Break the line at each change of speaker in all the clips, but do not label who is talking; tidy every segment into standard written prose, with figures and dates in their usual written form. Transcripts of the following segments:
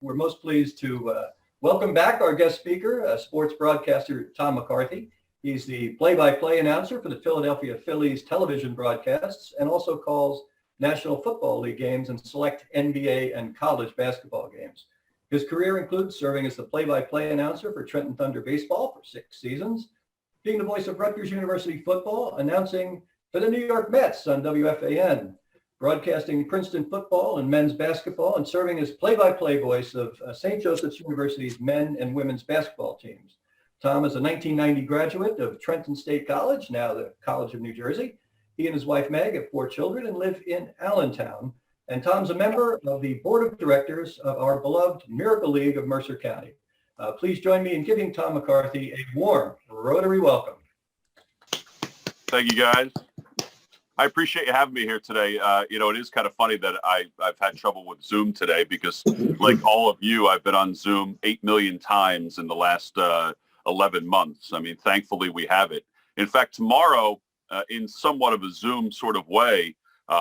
We're most pleased to welcome back our guest speaker, sports broadcaster Tom McCarthy. He's the play-by-play announcer for the Philadelphia Phillies television broadcasts and also calls National Football League games and select NBA and college basketball games. His career includes serving as the play-by-play announcer for Trenton Thunder baseball for 6 seasons, being the voice of Rutgers University football, announcing for the New York Mets on WFAN, broadcasting Princeton football and men's basketball, and serving as play-by-play voice of St. Joseph's University's men and women's basketball teams. Tom is a 1990 graduate of Trenton State College, now the College of New Jersey. He and his wife Meg have 4 children and live in Allentown. And Tom's a member of the board of directors of our beloved Miracle League of Mercer County. Please join me in giving Tom McCarthy a warm Rotary welcome.
Thank you, guys. I appreciate you having me here today. It is kind of funny that I've had trouble with Zoom today because, like all of you, I've been on Zoom 8 million times in the last 11 months. I mean, thankfully, we have it. In fact, tomorrow, in somewhat of a Zoom sort of way,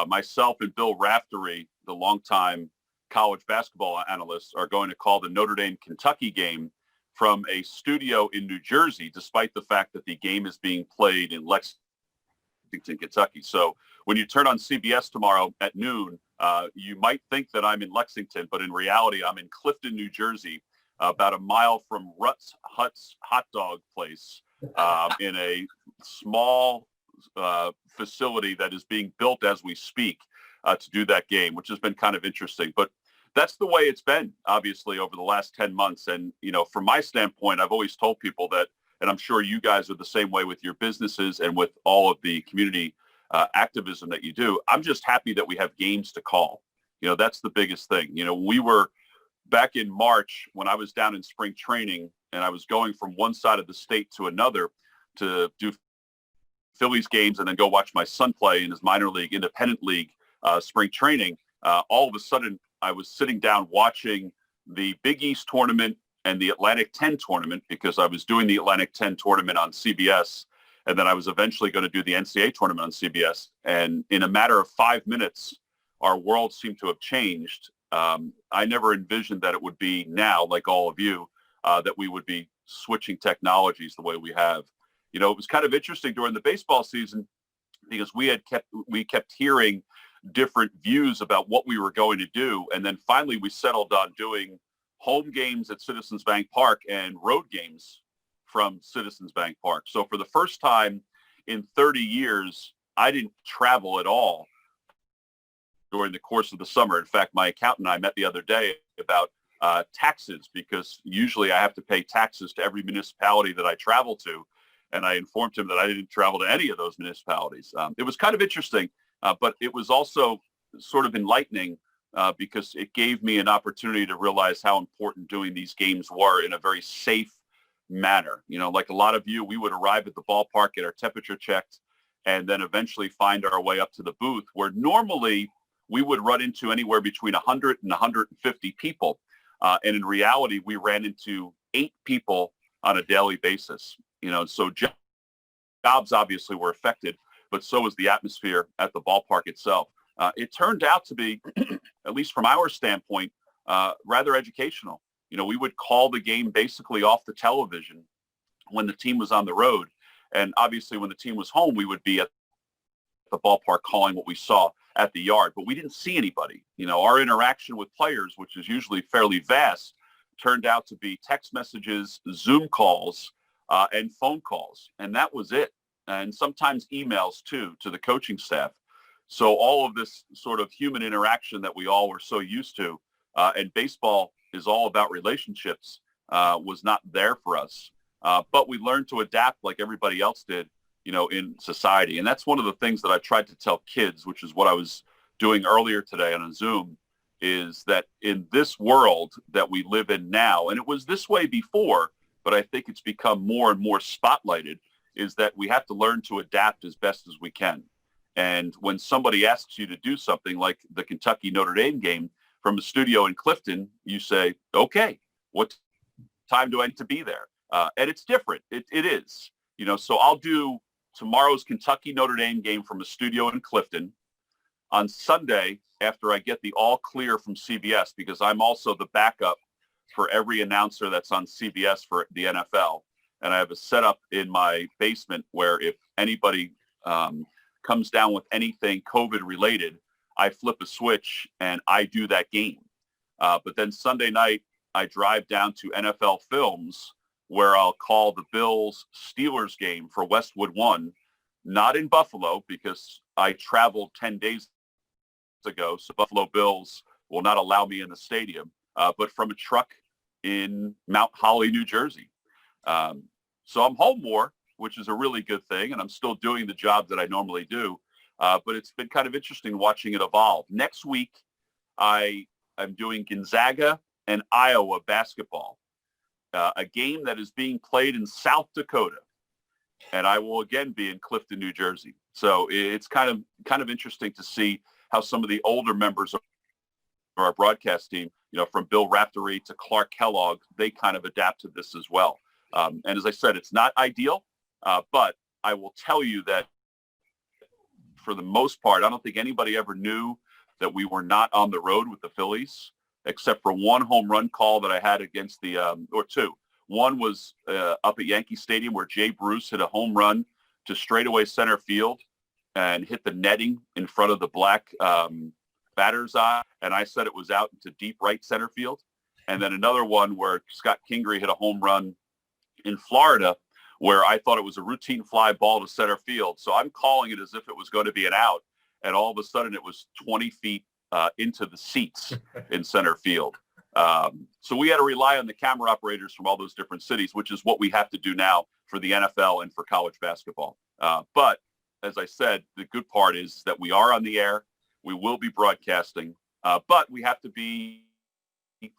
myself and Bill Raftery, the longtime college basketball analyst, are going to call the Notre Dame-Kentucky game from a studio in New Jersey, despite the fact that the game is being played in Lexington, Kentucky. So when you turn on CBS tomorrow at noon, you might think that I'm in Lexington, but in reality, I'm in Clifton, New Jersey, about a mile from Rutt's Hut's hot dog place in a small facility that is being built as we speak to do that game, which has been kind of interesting. But that's the way it's been, obviously, over the last 10 months. And, from my standpoint, I've always told people that, and I'm sure you guys are the same way with your businesses and with all of the community activism that you do. I'm just happy that we have games to call. That's the biggest thing. We were back in March when I was down in spring training and I was going from one side of the state to another to do Phillies games and then go watch my son play in his minor league, independent league spring training. All of a sudden, I was sitting down watching the Big East tournament and the Atlantic 10 tournament because I was doing the Atlantic 10 tournament on CBS. And then I was eventually going to do the NCAA tournament on CBS. And in a matter of 5 minutes, our world seemed to have changed. I never envisioned that it would be now, like all of you, that we would be switching technologies the way we have. It was kind of interesting during the baseball season because we kept hearing different views about what we were going to do. And then finally we settled on doing home games at Citizens Bank Park and road games from Citizens Bank Park. So for the first time in 30 years, I didn't travel at all during the course of the summer. In fact, my accountant and I met the other day about taxes because usually I have to pay taxes to every municipality that I travel to. And I informed him that I didn't travel to any of those municipalities. It was kind of interesting, but it was also sort of enlightening because it gave me an opportunity to realize how important doing these games were in a very safe manner. Like a lot of you, we would arrive at the ballpark, get our temperature checked, and then eventually find our way up to the booth where normally we would run into anywhere between 100 and 150 people. And in reality, we ran into 8 people on a daily basis. So jobs obviously were affected, but so was the atmosphere at the ballpark itself. It turned out to be, at least from our standpoint, rather educational. We would call the game basically off the television when the team was on the road. And obviously when the team was home, we would be at the ballpark calling what we saw at the yard, but we didn't see anybody. Our interaction with players, which is usually fairly vast, turned out to be text messages, Zoom calls, and phone calls. And that was it. And sometimes emails too, to the coaching staff. So all of this sort of human interaction that we all were so used to, and baseball is all about relationships, was not there for us. But we learned to adapt like everybody else did, in society. And that's one of the things that I tried to tell kids, which is what I was doing earlier today on a Zoom, is that in this world that we live in now, and it was this way before, but I think it's become more and more spotlighted, is that we have to learn to adapt as best as we can. And when somebody asks you to do something like the Kentucky Notre Dame game from a studio in Clifton, you say, okay, what time do I need to be there? And it's different. It is. So I'll do tomorrow's Kentucky Notre Dame game from a studio in Clifton on Sunday after I get the all clear from CBS, because I'm also the backup for every announcer that's on CBS for the NFL. And I have a setup in my basement where if anybody comes down with anything COVID related, I flip a switch and I do that game. But then Sunday night, I drive down to NFL Films where I'll call the Bills-Steelers game for Westwood One, not in Buffalo because I traveled 10 days ago, so Buffalo Bills will not allow me in the stadium, but from a truck in Mount Holly, New Jersey. So I'm home more, which is a really good thing, and I'm still doing the job that I normally do. But it's been kind of interesting watching it evolve. Next week, I'm doing Gonzaga and Iowa basketball, a game that is being played in South Dakota, and I will again be in Clifton, New Jersey. So it's kind of interesting to see how some of the older members of our broadcast team, from Bill Raftery to Clark Kellogg, they kind of adapt to this as well. And as I said, it's not ideal, but I will tell you that for the most part, I don't think anybody ever knew that we were not on the road with the Phillies, except for one home run call that I had against or two. One was up at Yankee Stadium where Jay Bruce hit a home run to straightaway center field and hit the netting in front of the black batter's eye, and I said it was out into deep right center field. And then another one where Scott Kingery hit a home run in Florida where I thought it was a routine fly ball to center field. So I'm calling it as if it was going to be an out, and all of a sudden it was 20 feet into the seats in center field. So we had to rely on the camera operators from all those different cities, which is what we have to do now for the NFL and for college basketball. But as I said, the good part is that we are on the air. We will be broadcasting, but we have to be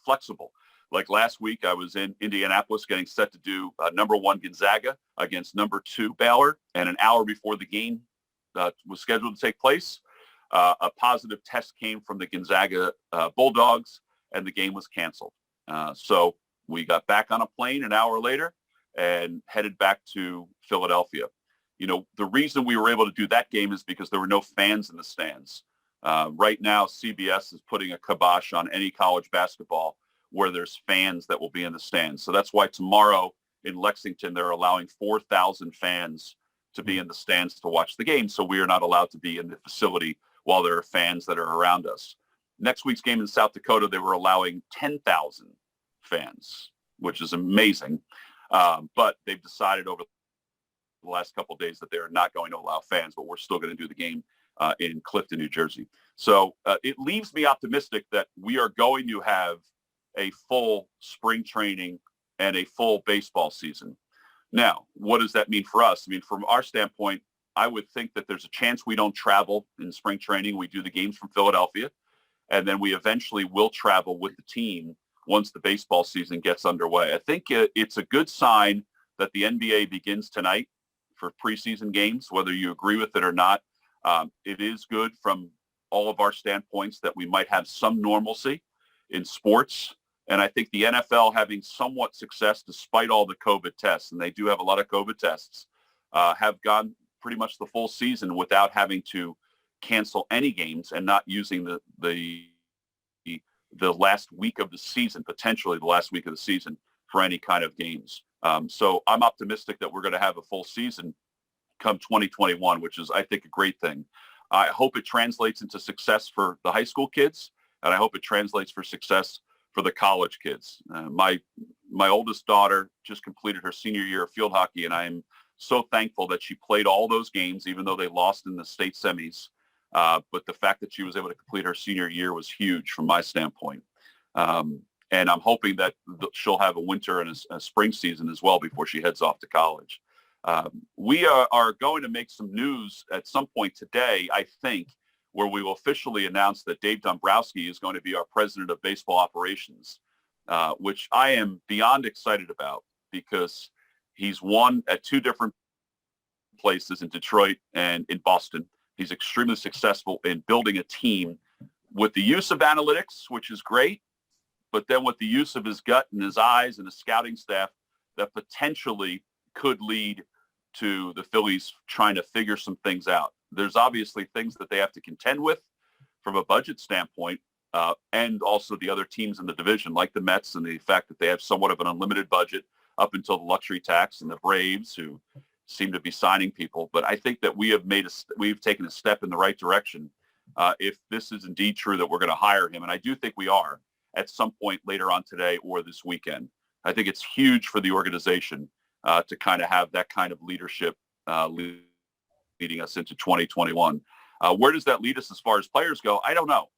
flexible. Like last week, I was in Indianapolis getting set to do number 1 Gonzaga against number 2 Baylor, and an hour before the game was scheduled to take place, a positive test came from the Gonzaga Bulldogs, and the game was canceled. So we got back on a plane an hour later and headed back to Philadelphia. The reason we were able to do that game is because there were no fans in the stands. Right now, CBS is putting a kibosh on any college basketball where there's fans that will be in the stands. So that's why tomorrow in Lexington, they're allowing 4,000 fans to be in the stands to watch the game. So we are not allowed to be in the facility while there are fans that are around us. Next week's game in South Dakota, they were allowing 10,000 fans, which is amazing. But they've decided over the last couple of days that they're not going to allow fans, but we're still going to do the game in Clifton, New Jersey. So it leaves me optimistic that we are going to have a full spring training and a full baseball season. Now, what does that mean for us? I mean, from our standpoint, I would think that there's a chance we don't travel in spring training. We do the games from Philadelphia, and then we eventually will travel with the team once the baseball season gets underway. I think it's a good sign that the NBA begins tonight for preseason games, whether you agree with it or not. It is good from all of our standpoints that we might have some normalcy in sports. And I think the NFL having somewhat success despite all the COVID tests, and they do have a lot of COVID tests, have gone pretty much the full season without having to cancel any games and not using the last week of the season, potentially the last week of the season, for any kind of games. So I'm optimistic that we're going to have a full season come 2021, which is, I think, a great thing. I hope it translates into success for the high school kids, and I hope it translates for success for the college kids. My oldest daughter just completed her senior year of field hockey, and I am so thankful that she played all those games, even though they lost in the state semis. But the fact that she was able to complete her senior year was huge from my standpoint. And I'm hoping that she'll have a winter and a spring season as well before she heads off to college. We are going to make some news at some point today, I think, where we will officially announce that Dave Dombrowski is going to be our president of baseball operations, which I am beyond excited about because he's won at 2 different places in Detroit and in Boston. He's extremely successful in building a team with the use of analytics, which is great, but then with the use of his gut and his eyes and his scouting staff that potentially could lead to the Phillies trying to figure some things out. There's obviously things that they have to contend with from a budget standpoint, and also the other teams in the division, like the Mets, and the fact that they have somewhat of an unlimited budget up until the luxury tax, and the Braves, who seem to be signing people. But I think that we've taken a step in the right direction. If this is indeed true that we're going to hire him, and I do think we are at some point later on today or this weekend, I think it's huge for the organization to kind of have that kind of leadership leading us into 2021. Where does that lead us as far as players go? I don't know.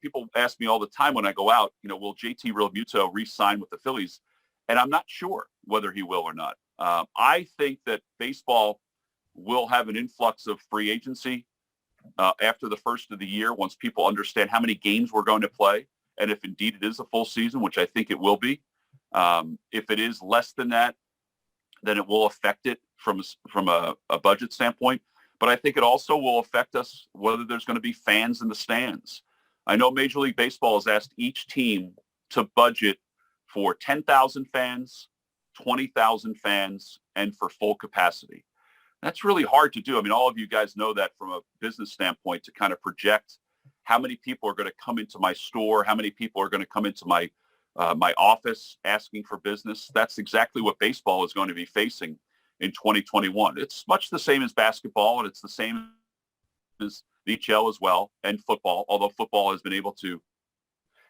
People ask me all the time when I go out, will JT Realmuto re-sign with the Phillies? And I'm not sure whether he will or not. I think that baseball will have an influx of free agency after the first of the year, once people understand how many games we're going to play, and if indeed it is a full season, which I think it will be. If it is less than that, then it will affect it from a budget standpoint. But I think it also will affect us whether there's going to be fans in the stands. I know Major League Baseball has asked each team to budget for 10,000 fans, 20,000 fans, and for full capacity. That's really hard to do. I mean, all of you guys know that from a business standpoint, to kind of project how many people are going to come into my store, how many people are going to come into my office asking for business. That's exactly what baseball is going to be facing in 2021. It's much the same as basketball, and it's the same as the NHL as well, and football, although football has been able to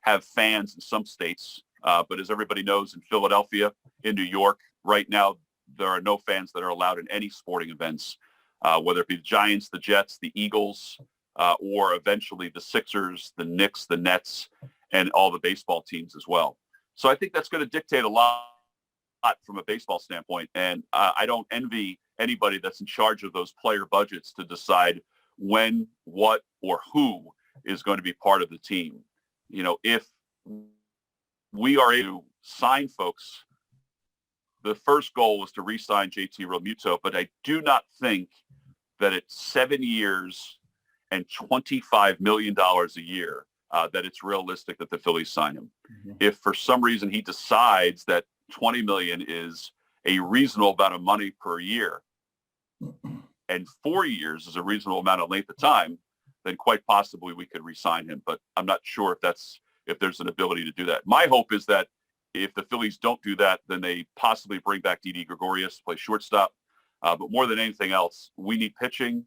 have fans in some states. But as everybody knows, in Philadelphia, in New York, right now, there are no fans that are allowed in any sporting events, whether it be the Giants, the Jets, the Eagles, or eventually the Sixers, the Knicks, the Nets, and all the baseball teams as well. So I think that's going to dictate a lot from a baseball standpoint. And I don't envy anybody that's in charge of those player budgets to decide when, what, or who is going to be part of the team. If we are able to sign folks, the first goal was to re-sign JT Realmuto, but I do not think that at 7 years and $25 million a year, that it's realistic that the Phillies sign him. Mm-hmm. If for some reason he decides that $20 million is a reasonable amount of money per year, and 4 years is a reasonable amount of length of time, then quite possibly we could re-sign him. But I'm not sure if there's an ability to do that. My hope is that if the Phillies don't do that, then they possibly bring back Didi Gregorius to play shortstop. But more than anything else, we need pitching.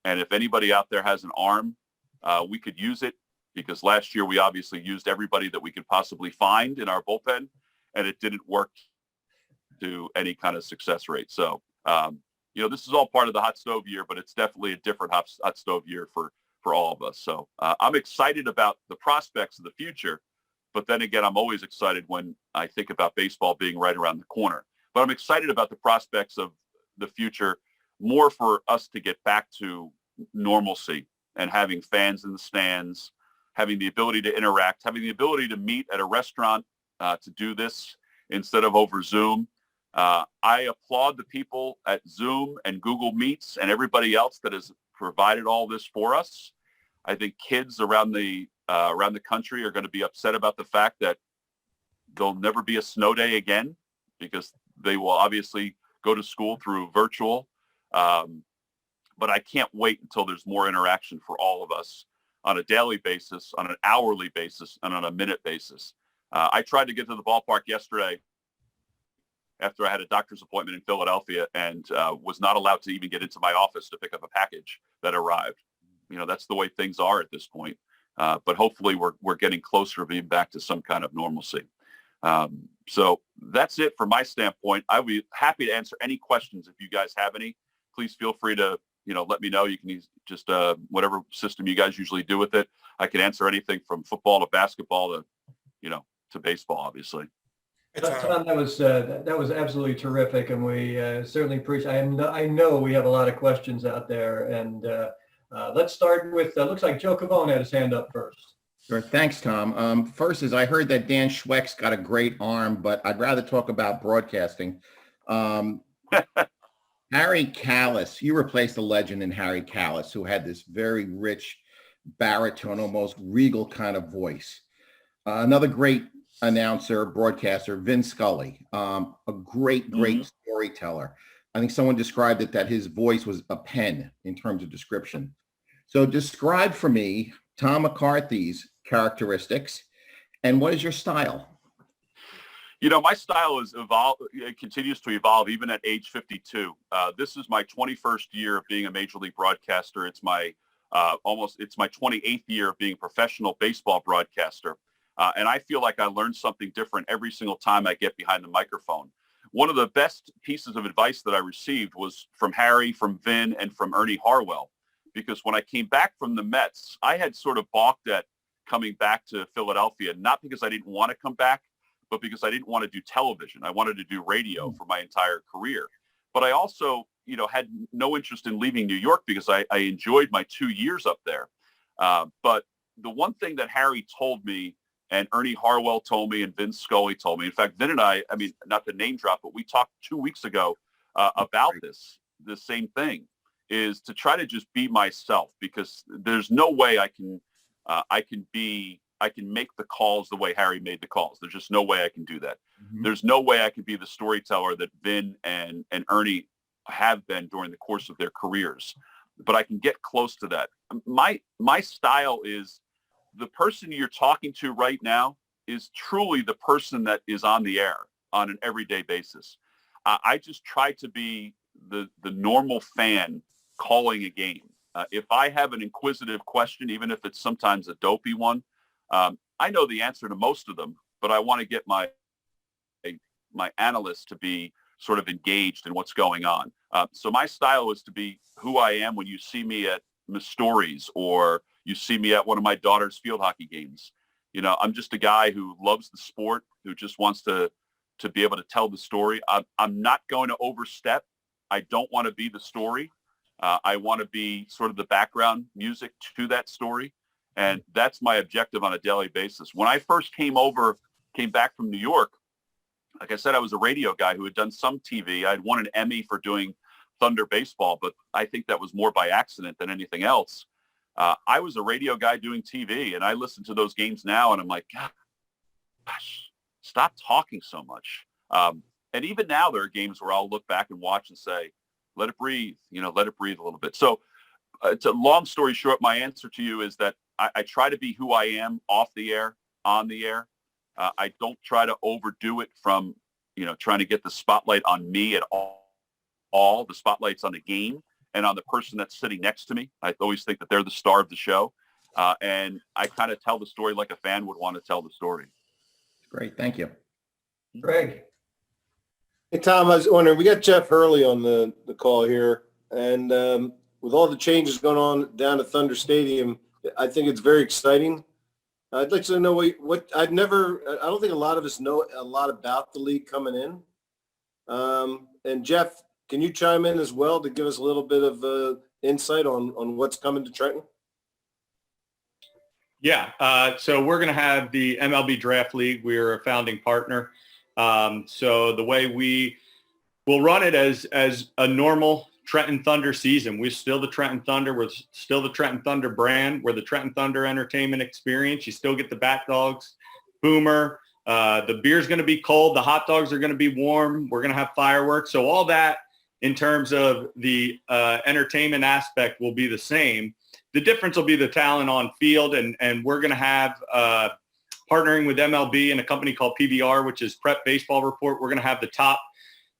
And if anybody out there has an arm, we could use it, because last year we obviously used everybody that we could possibly find in our bullpen, and it didn't work to any kind of success rate. So, this is all part of the hot stove year, but it's definitely a different hot stove year for all of us. So I'm excited about the prospects of the future. But then again, I'm always excited when I think about baseball being right around the corner. But I'm excited about the prospects of the future, more for us to get back to normalcy and having fans in the stands, having the ability to interact, having the ability to meet at a restaurant, to do this instead of over Zoom. I applaud the people at Zoom and Google Meets and everybody else that has provided all this for us. I think kids around the country are going to be upset about the fact that there'll never be a snow day again, because they will obviously go to school through virtual. But I can't wait until there's more interaction for all of us on a daily basis, on an hourly basis, and on a minute basis. I tried to get to the ballpark yesterday after I had a doctor's appointment in Philadelphia, and was not allowed to even get into my office to pick up a package that arrived. That's the way things are at this point. But hopefully we're getting closer to being back to some kind of normalcy. So that's it from my standpoint. I would be happy to answer any questions if you guys have any. Please feel free to let me know. You can use just whatever system you guys usually do with it. I can answer anything from football to basketball to to baseball, obviously.
Tom, that was absolutely terrific, and we certainly appreciate. I know we have a lot of questions out there, and let's start with. Looks like Joe Cavone had his hand up first.
Sure. Thanks, Tom. First is I heard that Dan Schweck's got a great arm, but I'd rather talk about broadcasting. Harry Callis, you replaced a legend in Harry Callis, who had this very rich baritone, almost regal kind of voice. Another great announcer, broadcaster, Vin Scully, a great storyteller. I think someone described it that his voice was a pen in terms of description. So describe for me Tom McCarthy's characteristics. And what is your style?
My style is it continues to evolve even at age 52. This is my 21st year of being a major league broadcaster. It's my 28th year of being a professional baseball broadcaster. And I feel like I learn something different every single time I get behind the microphone. One of the best pieces of advice that I received was from Harry, from Vin, and from Ernie Harwell. Because when I came back from the Mets, I had sort of balked at coming back to Philadelphia, not because I didn't want to come back, but because I didn't want to do television. I wanted to do radio for my entire career. But I also, had no interest in leaving New York because I enjoyed my 2 years up there. But the one thing that Harry told me, and Ernie Harwell told me, and Vin Scully told me, in fact, Vin and I mean, not to name drop, but we talked 2 weeks ago about the same thing, is to try to just be myself, because there's no way I can make the calls the way Harry made the calls. There's just no way I can do that. Mm-hmm. There's no way I can be the storyteller that Vin and Ernie have been during the course of their careers, but I can get close to that. My style is the person you're talking to right now is truly the person that is on the air on an everyday basis. I just try to be the normal fan calling a game. If I have an inquisitive question, even if it's sometimes a dopey one, I know the answer to most of them, but I want to get my analysts to be sort of engaged in what's going on. So my style is to be who I am when you see me at Miss Stories or you see me at one of my daughter's field hockey games. I'm just a guy who loves the sport, who just wants to be able to tell the story. I'm not going to overstep. I don't want to be the story. I want to be sort of the background music to that story. And that's my objective on a daily basis. When I first came back from New York, like I said, I was a radio guy who had done some TV. I'd won an Emmy for doing Thunder baseball, but I think that was more by accident than anything else. I was a radio guy doing TV, and I listen to those games now, and I'm like, gosh, stop talking so much. And even now there are games where I'll look back and watch and say, let it breathe, let it breathe a little bit. So it's a long story short. My answer to you is that I try to be who I am off the air, on the air. I don't try to overdo it from, trying to get the spotlight on me at all. The spotlight's on the game and on the person that's sitting next to me. I always think that they're the star of the show. And I kind of tell the story like a fan would want to tell the story.
Great. Thank you.
Greg.
Hey, Tom, I was wondering, we got Jeff Hurley on the call here. And with all the changes going on down at Thunder Stadium, I think it's very exciting. I'd like to know what I don't think a lot of us know a lot about the league coming in. And Jeff, can you chime in as well to give us a little bit of insight on what's coming to Trenton?
Yeah. So we're going to have the MLB Draft League. We're a founding partner. So the way we will run it as a normal Trenton Thunder season. We're still the Trenton Thunder. We're still the Trenton Thunder brand. We're the Trenton Thunder entertainment experience. You still get the Bat Dogs, Boomer. The beer's going to be cold. The hot dogs are going to be warm. We're going to have fireworks. So all that in terms of the entertainment aspect will be the same. The difference will be the talent on field. And we're going to have partnering with MLB and a company called PBR, which is Prep Baseball Report. We're going to have the top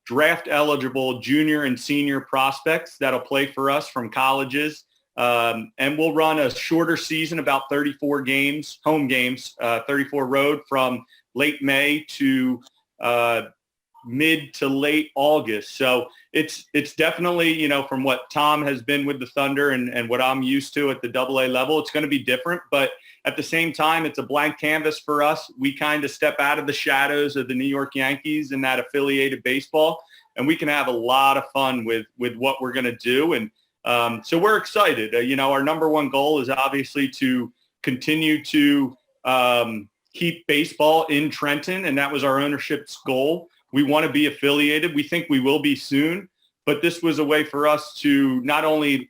draft eligible junior and senior prospects that'll play for us from colleges. And we'll run a shorter season, about 34 games, home games, 34 road from late May to mid to late August. So it's definitely, from what Tom has been with the Thunder and what I'm used to at the AA level, it's going to be different. But at the same time, it's a blank canvas for us. We kind of step out of the shadows of the New York Yankees and that affiliated baseball, and we can have a lot of fun with what we're going to do. And so we're excited. Our number one goal is obviously to continue to keep baseball in Trenton, and that was our ownership's goal. We want to be affiliated. We think we will be soon, but this was a way for us to not only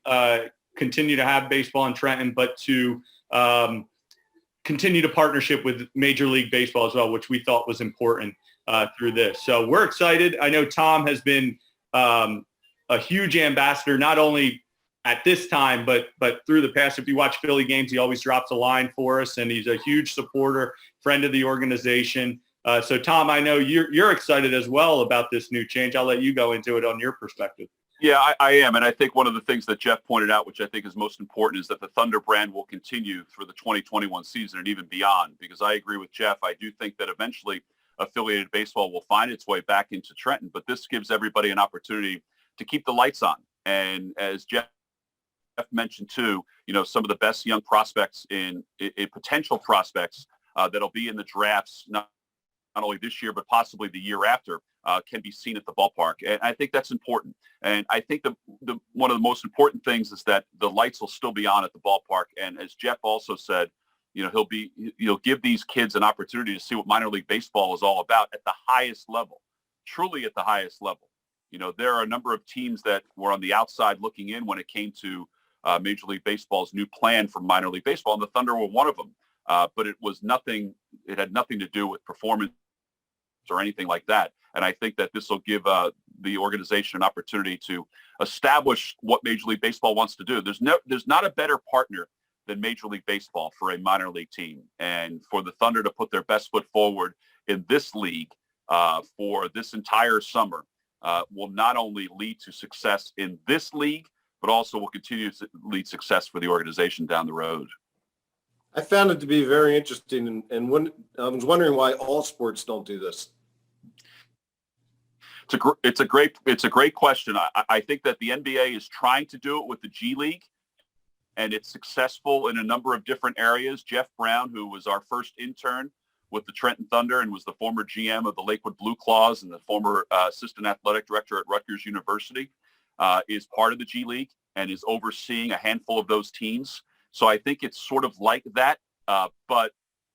continue to have baseball in Trenton, but to continue to partnership with Major League Baseball as well, which we thought was important through this. So we're excited. I know Tom has been a huge ambassador, not only at this time, but through the past, if you watch Philly games, he always drops a line for us, and he's a huge supporter, friend of the organization. So, Tom, I know you're excited as well about this new change. I'll let you go into it on your perspective.
Yeah, I am. And I think one of the things that Jeff pointed out, which I think is most important, is that the Thunder brand will continue through the 2021 season and even beyond, because I agree with Jeff. I do think that eventually affiliated baseball will find its way back into Trenton, but this gives everybody an opportunity to keep the lights on. And as Jeff mentioned too, some of the best young prospects in potential prospects that'll be in the drafts, not only this year, but possibly the year after, can be seen at the ballpark. And I think that's important. And I think one of the most important things is that the lights will still be on at the ballpark. And as Jeff also said, he'll give these kids an opportunity to see what minor league baseball is all about at the highest level, truly at the highest level. There are a number of teams that were on the outside looking in when it came to Major League Baseball's new plan for minor league baseball, and the Thunder were one of them. But it had nothing to do with performance or anything like that. And I think that this will give the organization an opportunity to establish what Major League Baseball wants to do. There's not a better partner than Major League Baseball for a minor league team. And for the Thunder to put their best foot forward in this league for this entire summer will not only lead to success in this league, but also will continue to lead success for the organization down the road.
I found it to be very interesting, and when I was wondering why all sports don't do this.
It's a great question. I think that the NBA is trying to do it with the G League, and it's successful in a number of different areas. Jeff Brown, who was our first intern with the Trenton Thunder and was the former GM of the Lakewood Blue Claws and the former assistant athletic director at Rutgers University, is part of the G League and is overseeing a handful of those teams. So I think it's sort of like that, but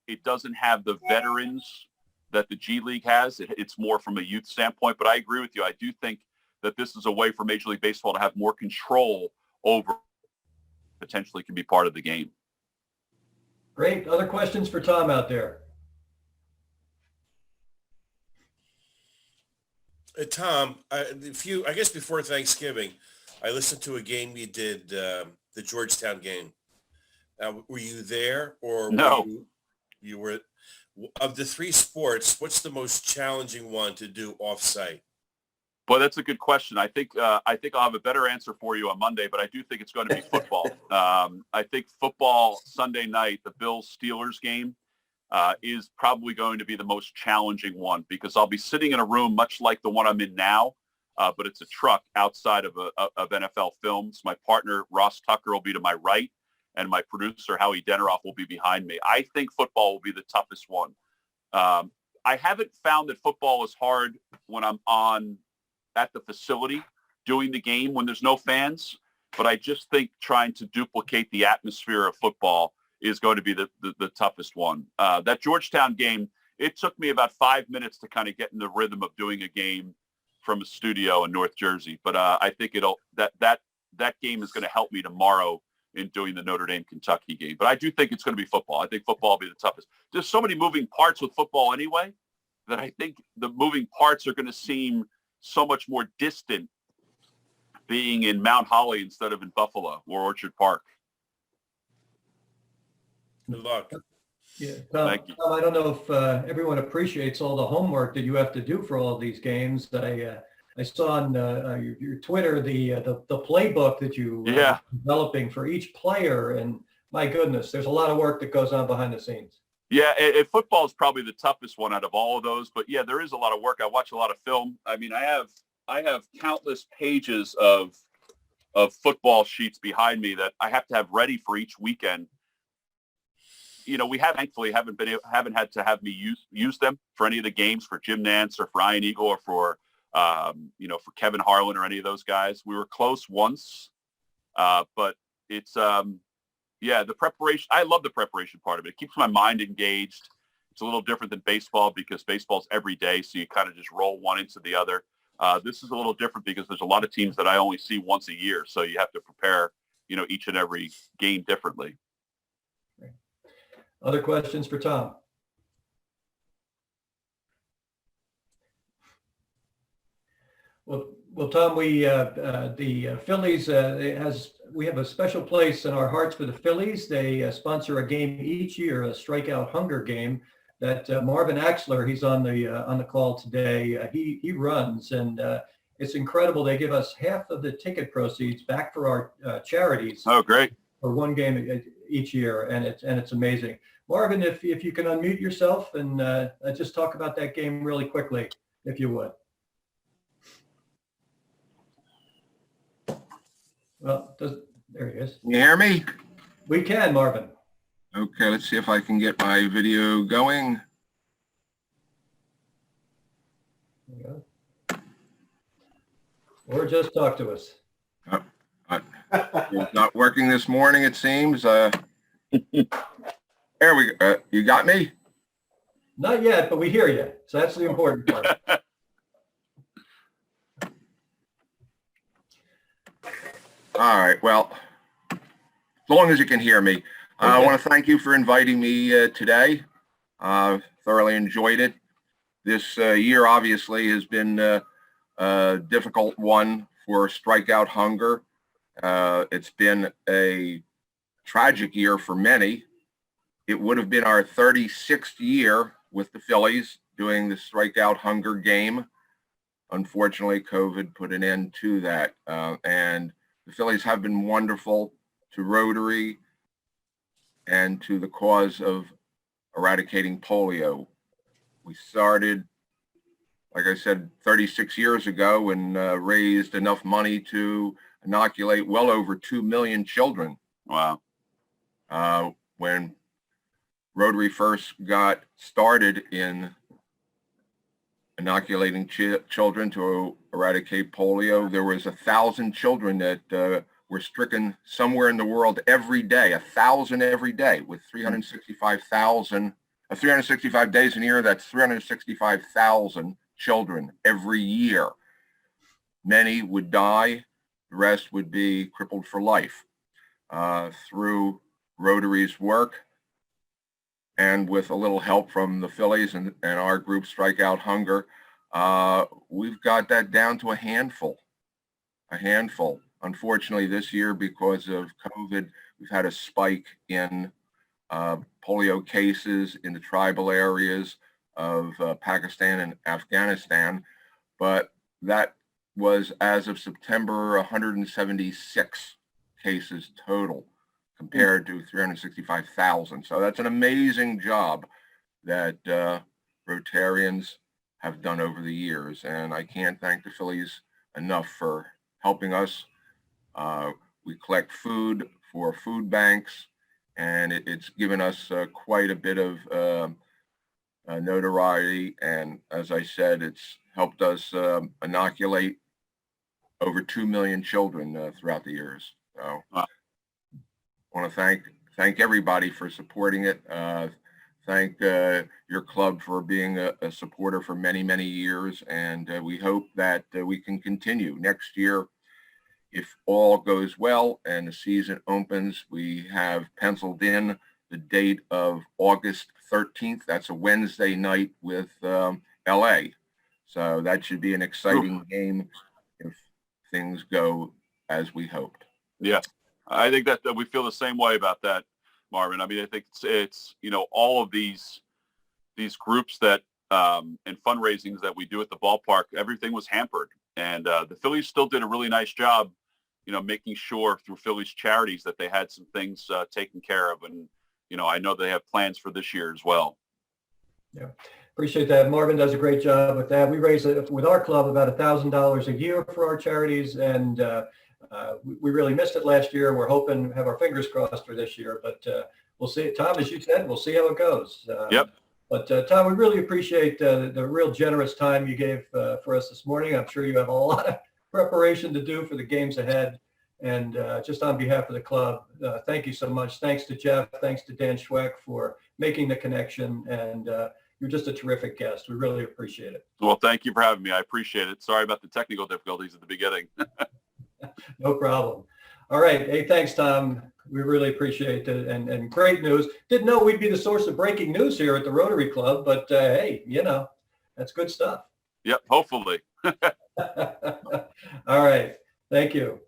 it doesn't have the veterans that the G League has. It's more from a youth standpoint, but I agree with you. I do think that this is a way for Major League Baseball to have more control over potentially can be part of the game.
Great. Other questions for Tom out there?
Tom, I guess before Thanksgiving, I listened to a game you did, the Georgetown game. Were you there, or
No?
You were. Of the three sports, what's the most challenging one to do off-site?
Well, that's a good question. I think I'll have a better answer for you on Monday, but I do think it's going to be football. I think football Sunday night, the Bills-Steelers game, is probably going to be the most challenging one, because I'll be sitting in a room much like the one I'm in now, but it's a truck outside of NFL Films. My partner, Ross Tucker, will be to my right, and my producer, Howie Deneroff, will be behind me. I think football will be the toughest one. I haven't found that football is hard when I'm on at the facility doing the game when there's no fans, but I just think trying to duplicate the atmosphere of football is going to be the toughest one. That Georgetown game, it took me about 5 minutes to kind of get in the rhythm of doing a game from a studio in North Jersey, but I think that game is going to help me tomorrow in doing the Notre Dame Kentucky game. But I do think it's going to be football. I think football will be the toughest. There's so many moving parts with football anyway that I think the moving parts are going to seem so much more distant being in Mount Holly instead of in Buffalo or Orchard Park.
Good luck.
Yeah, Tom,
Thank you.
Tom, I don't know if everyone appreciates all the homework that you have to do for all these games. I saw on your Twitter the playbook that you are developing for each player, and my goodness, there's a lot of work that goes on behind the scenes.
Yeah, football is probably the toughest one out of all of those, but yeah, there is a lot of work. I watch a lot of film. I mean, I have countless pages of football sheets behind me that I have to have ready for each weekend. We thankfully haven't had to have me use them for any of the games, for Jim Nance or for Ian Eagle or for for Kevin Harlan or any of those guys. We were close once, but it's the preparation. I love the preparation part of it. It keeps my mind engaged. It's a little different than baseball because baseball's every day, so you kind of just roll one into the other. This is a little different because there's a lot of teams that I only see once a year, so you have to prepare, each and every game differently.
Other questions for Tom? Well, Well, Tom, the Phillies we have a special place in our hearts for the Phillies. They sponsor a game each year, a strikeout hunger game that Marvin Axler, he's on the call today. He runs, and it's incredible. They give us half of the ticket proceeds back for our charities.
Oh, great.
For one game each year, and it's amazing. Marvin, if you can unmute yourself and just talk about that game really quickly, if you would. Well, there he is.
Can you hear me?
We can, Marvin.
Okay, let's see if I can get my video going.
There you go. Or just talk to us.
It's not working this morning, it seems. There we go. You got me?
Not yet, but we hear you. So that's the important part.
All right, well, as long as you can hear me. I want to thank you for inviting me today. Thoroughly enjoyed it. This year obviously has been a difficult one for strikeout hunger. It's been a tragic year for many. It would have been our 36th year with the Phillies doing the strikeout hunger game. Unfortunately, COVID put an end to that. And the Phillies have been wonderful to Rotary and to the cause of eradicating polio. We started, like I said, 36 years ago and raised enough money to inoculate well over 2 million children.
Wow.
When Rotary first got started in inoculating children to eradicate polio, there was 1,000 children that were stricken somewhere in the world every day, 1,000 every day, with 365 days in a year. That's 365,000 children every year. Many would die. The rest would be crippled for life. Through Rotary's work and with a little help from the Phillies and our group, Strikeout Hunger, we've got that down to a handful. Unfortunately, this year, because of COVID, we've had a spike in polio cases in the tribal areas of Pakistan and Afghanistan, but that was, as of September, 176 cases total compared to 365,000. So that's an amazing job that Rotarians have done over the years, and I can't thank the Phillies enough for helping us. We collect food for food banks, and it's given us quite a bit of notoriety, and as I said, it's helped us inoculate over 2 million children throughout the years. So I want to thank everybody for supporting it. Thank your club for being a supporter for many, many years, and we hope that we can continue next year. If all goes well and the season opens, we have penciled in the date of August 13th. That's a Wednesday night with LA. So that should be an exciting game if things go as we hoped.
Yeah, I think that we feel the same way about that, Marvin. I mean, I think it's all of these groups that and fundraisings that we do at the ballpark, everything was hampered, and the Phillies still did a really nice job, making sure through Phillies charities that they had some things taken care of, and I know they have plans for this year as well.
Yeah, appreciate that. Marvin does a great job with that. We raise with our club about $1,000 a year for our charities, and we really missed it last year. We're hoping to have our fingers crossed for this year, but we'll see. Tom, as you said, we'll see how it goes.
Yep.
But Tom, we really appreciate the real generous time you gave for us this morning. I'm sure you have a lot of preparation to do for the games ahead. And just on behalf of the club, thank you so much. Thanks to Jeff. Thanks to Dan Schweck for making the connection. And you're just a terrific guest. We really appreciate it.
Well, thank you for having me. I appreciate it. Sorry about the technical difficulties at the beginning.
No problem. All right. Hey, thanks, Tom. We really appreciate it. And great news. Didn't know we'd be the source of breaking news here at the Rotary Club, but hey, that's good stuff.
Yep, hopefully.
All right. Thank you.